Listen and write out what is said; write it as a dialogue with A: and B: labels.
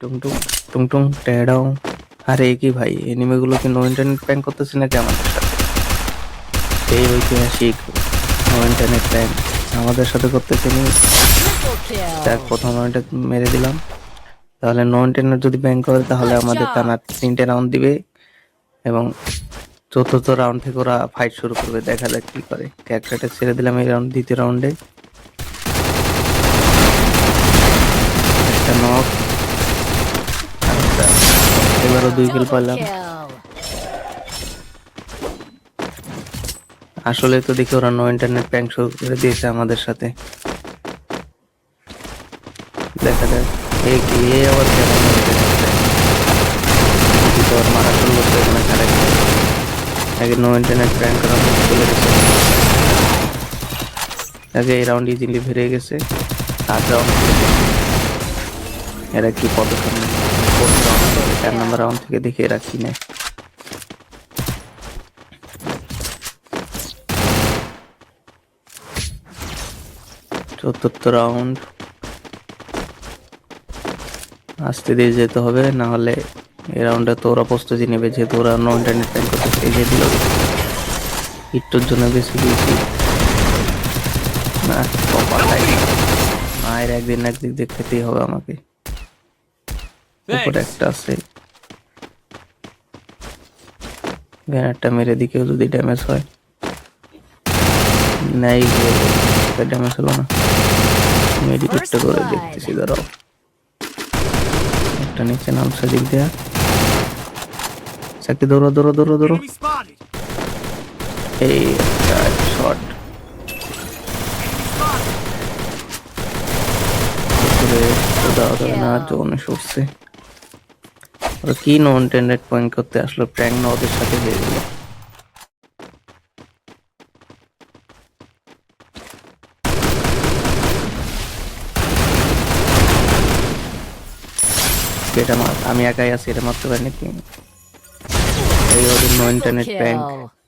A: টুং টুং টুং টুং টেডাও। আরে কি ভাই, এনিমেগুলো কি নো ইন্টারনেট প্র্যাঙ্ক করতেছে নাকি আমাদের সাথে? সেই ঐতিহাসিক নো ইন্টারনেট প্র্যাঙ্ক আমাদের সাথে করতেছে নি।
B: Triple
A: দেখ,
B: kill.
A: প্রথম রাউন্ডে মেরে দিলাম। তাহলে নো ইন্টারনেট যদি প্র্যাঙ্ক করে তাহলে আমাদের টানা
B: Headshot.
A: 3টে রাউন্ড দিবে এবং চতুর্থ রাউন্ড থেকে ওরা ফাইট শুরু করবে। দেখা যাক কি করে। ক্যারেক্টারটা ছেড়ে দিলাম এই রাউন্ড, দ্বিতীয় রাউন্ডে একটা নক, আরেকটা, এবারও 2 কিল
B: Double
A: পেলাম।
B: kill.
A: আসলে তো দেখি ওরা নো ইন্টারনেট প্র্যাঙ্ক শুরু করে দিয়েছে আমাদের সাথে। দেখা যাক এ কি, এ আবার কেমন no internet prank? দেখি তো ওর মারা শুরু করতে এখানে ক্যারেক্টার আগে নো ইন্টারনেট প্র্যাঙ্ক করা হতে চলে গেছে। আগে এই রাউন্ড ইজিলি হেরে গেছে। থার্ড রাউন্ড এরা কি পদক্ষেপ নেয়? ফোর্থ রাউন্ড, 4 নম্বর রাউন্ড থেকে দেখে এরা কি নেয়। চতুর্থ রাউন্ড আস্তে দিয়ে যেতে হবে, না হলে এই রাউন্ডে তো ওরা প্রস্তুতি নেবে, যেহেতু ওরা নো ইন্টারনেট প্ল্যান করতেছে। এই যে দিল, একটুর জন্য বেশি দিয়েছি না, কপালটাই না। মায়ের একদিন না একদিন দেখতেই হবে আমাকে। উপরে একটা আছে, ব্যানারটা মেরে দিকেও যদি ড্যামেজ হয়, নাই ড্যামেজ হলো না। মেডিকেটটা
B: First
A: করে
B: blood.
A: দেখতেছি, দাঁড়াও। একটা নিচে নামছে দিক দেয়া, চাকরি দৌড়ো দৌড়ো দৌড়ো দৌড়ো।
C: Enemy spotted.
A: এই একটা শট করে দেওয়া যাবে না, জোনে সরছে। ওরা কি নো ইন্টারনেট পয়েন্ট করতে আসলো, প্র্যাঙ্ক না ওদের সাথে হয়ে গেল। এটা আমি একাই আছি, এটা মারতে পারি নাকি? এই ওদের no
B: Triple
A: internet prank.
B: kill.